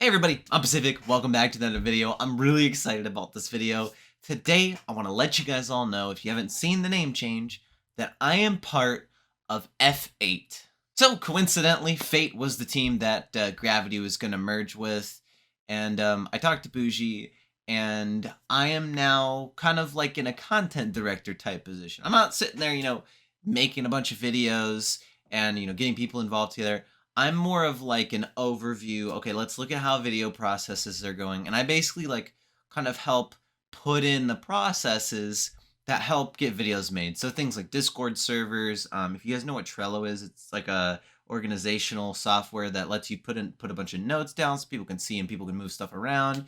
Hey everybody, I'm Pacific. Welcome back to another video. I'm really excited about this video. Today, I want to let you guys all know, if you haven't seen the name change, that I am part of F8. So coincidentally, Fate was the team that Gravity was going to merge with. And I talked to Bougie, and I am now kind of like in a content director type position. I'm not sitting there, making a bunch of videos and, getting people involved together. I'm more of like an overview. Okay, let's look at how video processes are going. And I basically like kind of help put in the processes that help get videos made. So things like Discord servers. If you guys know what Trello is, it's like a organizational software that lets you put a bunch of notes down so people can see and people can move stuff around.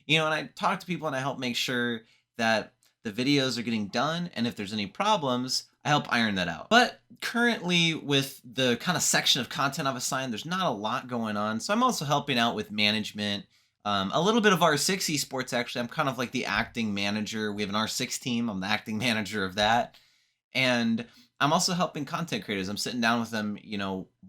And I talk to people and I help make sure that the videos are getting done, and if there's any problems, I help iron that out. But currently, with the kind of section of content I've assigned, there's not a lot going on. So I'm also helping out with management, a little bit of R6 Esports, actually. I'm kind of like the acting manager. We have an R6 team. I'm the acting manager of that. And I'm also helping content creators. I'm sitting down with them,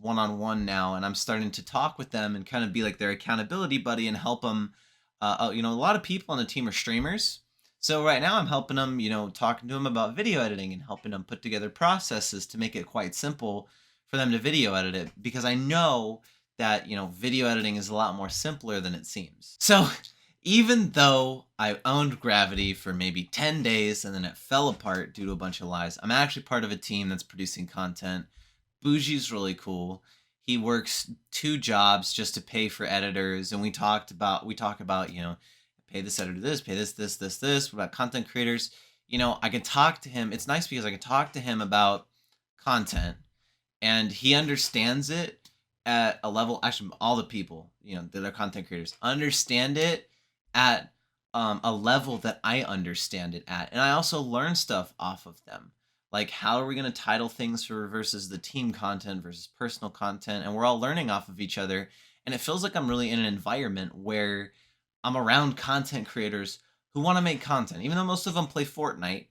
one-on-one now, and I'm starting to talk with them and kind of be like their accountability buddy and help them. A lot of people on the team are streamers. So right now I'm helping them, talking to them about video editing and helping them put together processes to make it quite simple for them to video edit it, because I know that, video editing is a lot more simpler than it seems. So even though I owned Gravity for maybe 10 days and then it fell apart due to a bunch of lies, I'm actually part of a team that's producing content. Bougie's really cool. He works 2 jobs just to pay for editors, and we talk about, pay this editor this, pay this. What about content creators? I can talk to him. It's nice because I can talk to him about content, and he understands it at a level. Actually, all the people, that are content creators understand it at a level that I understand it at. And I also learn stuff off of them. Like, how are we going to title things versus the team content versus personal content? And we're all learning off of each other. And it feels like I'm really in an environment where I'm around content creators who want to make content. Even though most of them play Fortnite,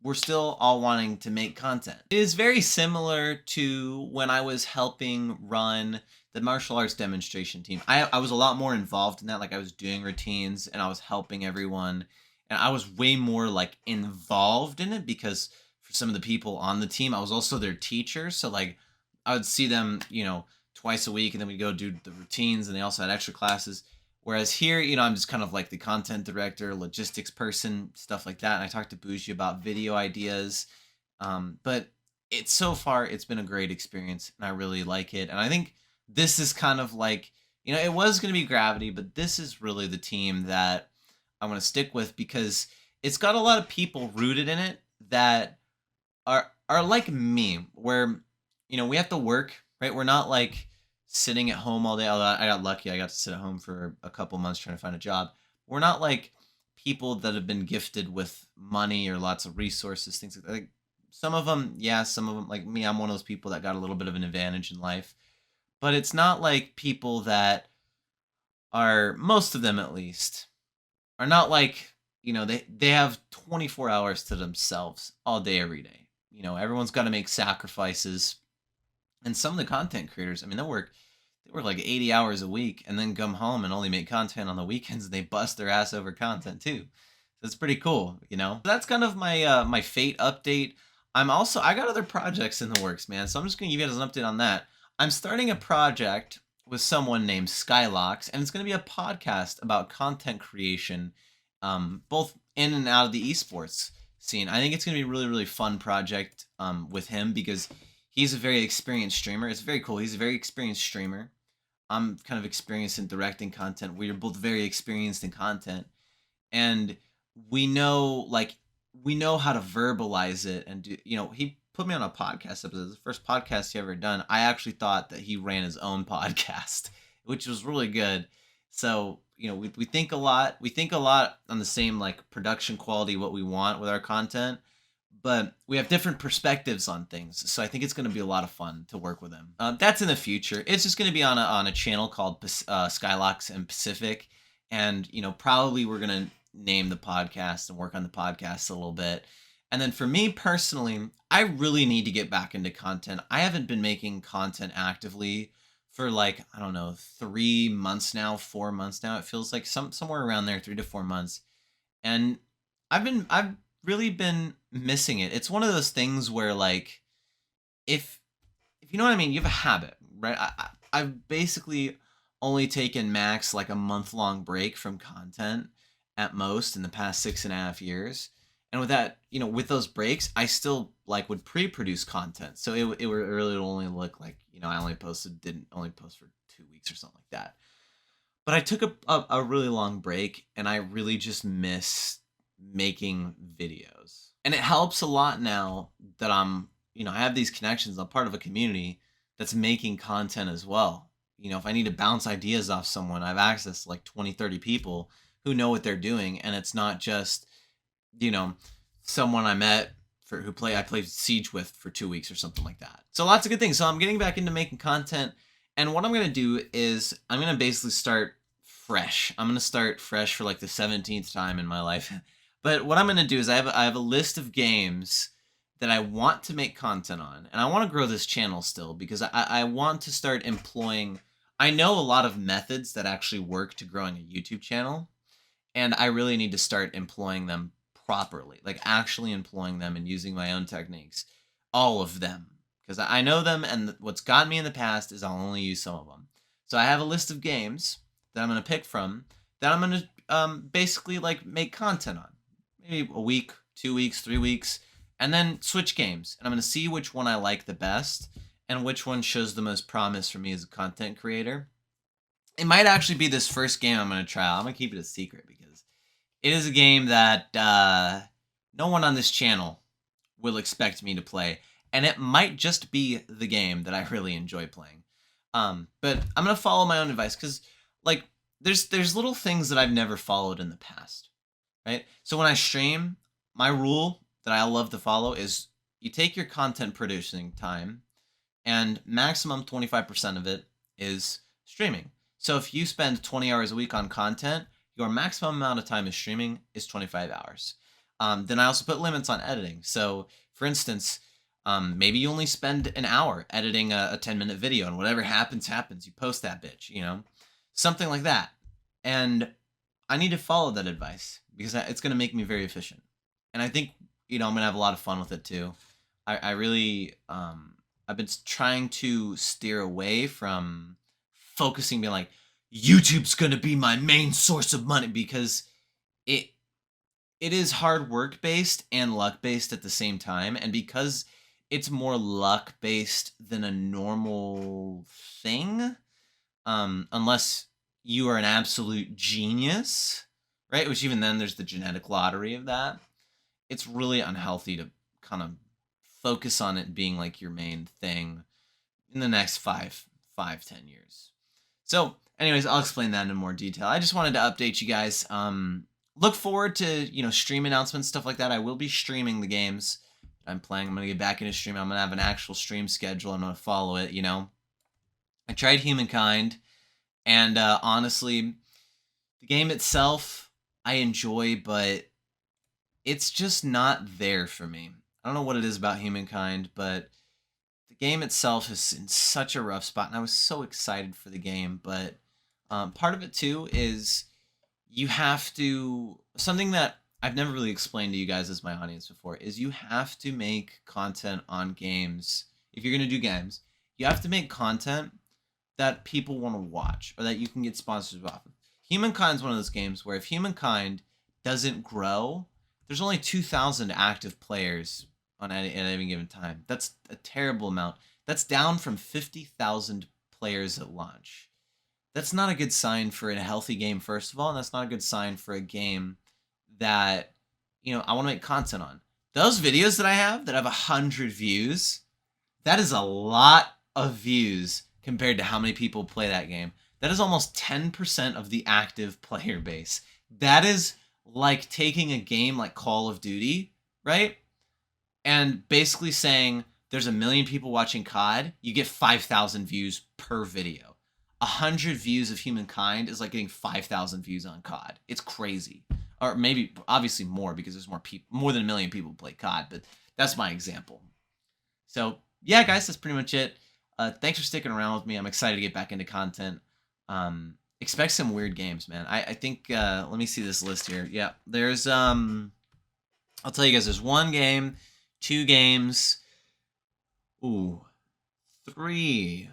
we're still all wanting to make content. It is very similar to when I was helping run the martial arts demonstration team. I was a lot more involved in that. Like, I was doing routines and I was helping everyone. And I was way more like involved in it because for some of the people on the team, I was also their teacher. So like I would see them, twice a week, and then we'd go do the routines, and they also had extra classes. Whereas here, I'm just kind of like the content director, logistics person, stuff like that. And I talked to Bougie about video ideas. But so far, it's been a great experience, and I really like it. And I think this is kind of like, it was going to be Gravity, but this is really the team that I want to stick with, because it's got a lot of people rooted in it that are like me, where, we have to work, right? We're not like sitting at home all day. Although I got lucky. I got to sit at home for a couple months trying to find a job. We're not like people that have been gifted with money or lots of resources, things like that. Like, some of them, like me, I'm one of those people that got a little bit of an advantage in life. But it's not like people that are, most of them at least, are not like, they have 24 hours to themselves all day, every day. Everyone's got to make sacrifices. And some of the content creators, they work like 80 hours a week and then come home and only make content on the weekends, and they bust their ass over content too. So it's pretty cool, That's kind of my my Fate update. I got other projects in the works, man. So I'm just gonna give you guys an update on that. I'm starting a project with someone named Skylox, and it's gonna be a podcast about content creation, both in and out of the esports scene. I think it's gonna be a really, really fun project with him, because he's a very experienced streamer. It's very cool. He's a very experienced streamer. I'm kind of experienced in directing content. We are both very experienced in content, and we know how to verbalize it. And he put me on a podcast episode. The first podcast he ever done. I actually thought that he ran his own podcast, which was really good. So we think a lot. We think a lot on the same like production quality, what we want with our content. But we have different perspectives on things, so I think it's going to be a lot of fun to work with him. That's in the future. It's just going to be on a channel called Skylox and Pacific, and probably we're going to name the podcast and work on the podcast a little bit. And then for me personally, I really need to get back into content. I haven't been making content actively for like, I don't know, 3 months now, 4 months now. It feels like somewhere around there, 3 to 4 months. And I've really been missing it. It's one of those things where like if you know what I mean, you have a habit, right? I've basically only taken max like a month-long break from content at most in the past 6.5 years. And with that, with those breaks, I still like would pre-produce content. So it would really only look like, I didn't only post for 2 weeks or something like that. But I took a really long break and I really just miss making videos. And it helps a lot now that I have these connections. I'm part of a community that's making content as well. If I need to bounce ideas off someone, I have access to like 20, 30 people who know what they're doing. And it's not just, you know, someone I met I played Siege with for 2 weeks or something like that. So lots of good things. So I'm getting back into making content. And what I'm going to do is I'm going to basically start fresh. I'm going to start fresh for like the 17th time in my life. But what I'm going to do is I have a list of games that I want to make content on. And I want to grow this channel still because I want to start employing. I know a lot of methods that actually work to growing a YouTube channel. And I really need to start employing them properly, like actually employing them and using my own techniques, all of them, because I know them. And what's gotten me in the past is I'll only use some of them. So I have a list of games that I'm going to pick from that I'm going to basically like make content on, maybe a week, 2 weeks, 3 weeks, and then switch games. And I'm going to see which one I like the best and which one shows the most promise for me as a content creator. It might actually be this first game I'm going to try out. I'm going to keep it a secret because it is a game that no one on this channel will expect me to play. And it might just be the game that I really enjoy playing. But I'm going to follow my own advice because, like, there's little things that I've never followed in the past, right? So when I stream, my rule that I love to follow is you take your content producing time and maximum 25% of it is streaming. So if you spend 20 hours a week on content, your maximum amount of time is streaming is 25 hours. Then I also put limits on editing. So for instance, maybe you only spend an hour editing a 10-minute video and whatever happens, happens. You post that bitch, something like that. And I need to follow that advice because it's going to make me very efficient. And I think, I'm going to have a lot of fun with it too. I really, I've been trying to steer away from focusing, being like, YouTube's gonna be my main source of money, because it is hard work based and luck based at the same time. And because it's more luck based than a normal thing, unless you are an absolute genius, right? Which even then there's the genetic lottery of that. It's really unhealthy to kind of focus on it being like your main thing in the next 10 years. So anyways, I'll explain that in more detail. I just wanted to update you guys. Look forward to, stream announcements, stuff like that. I will be streaming the games I'm playing. I'm going to get back into streaming. I'm going to have an actual stream schedule. I'm going to follow it, I tried Humankind, and honestly, the game itself I enjoy, but it's just not there for me. I don't know what it is about Humankind, but the game itself is in such a rough spot, and I was so excited for the game. But part of it too is you have to, something that I've never really explained to you guys as my audience before, is you have to make content on games. If you're going to do games, you have to make content that people want to watch or that you can get sponsors off of. Humankind's one of those games where if Humankind doesn't grow, there's only 2,000 active players at any given time. That's a terrible amount. That's down from 50,000 players at launch. That's not a good sign for a healthy game, first of all, and that's not a good sign for a game that, I want to make content on. Those videos that I have that have 100 views, that is a lot of views compared to how many people play that game. That is almost 10% of the active player base. That is like taking a game like Call of Duty, right? And basically saying there's 1 million people watching COD, you get 5,000 views per video. 100 views of Humankind is like getting 5,000 views on COD. It's crazy. Or maybe, obviously more, because there's more than 1 million people play COD, but that's my example. So, yeah, guys, that's pretty much it. Thanks for sticking around with me. I'm excited to get back into content. Expect some weird games, man. I think let me see this list here. Yeah, there's I'll tell you guys, there's 1 game, 2 games, ooh, 3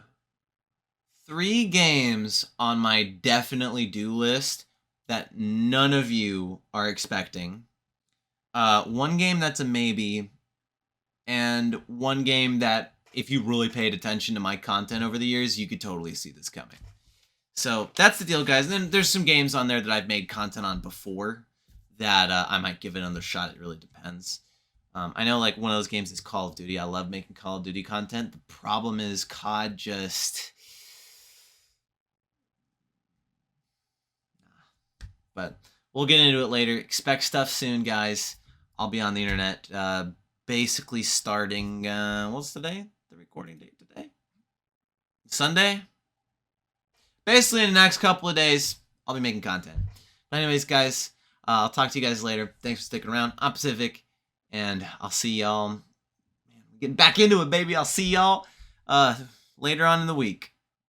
games on my definitely do list that none of you are expecting. 1 game that's a maybe, and 1 game that if you really paid attention to my content over the years, you could totally see this coming. So that's the deal, guys. And then there's some games on there that I've made content on before that I might give it another shot. It really depends. I know like one of those games is Call of Duty. I love making Call of Duty content. The problem is COD just... But we'll get into it later. Expect stuff soon, guys. I'll be on the internet basically starting... what's today? The recording date today? Sunday? Basically, in the next couple of days, I'll be making content. But anyways, guys, I'll talk to you guys later. Thanks for sticking around. I'm Pacific, and I'll see y'all. Man, getting back into it, baby. I'll see y'all later on in the week.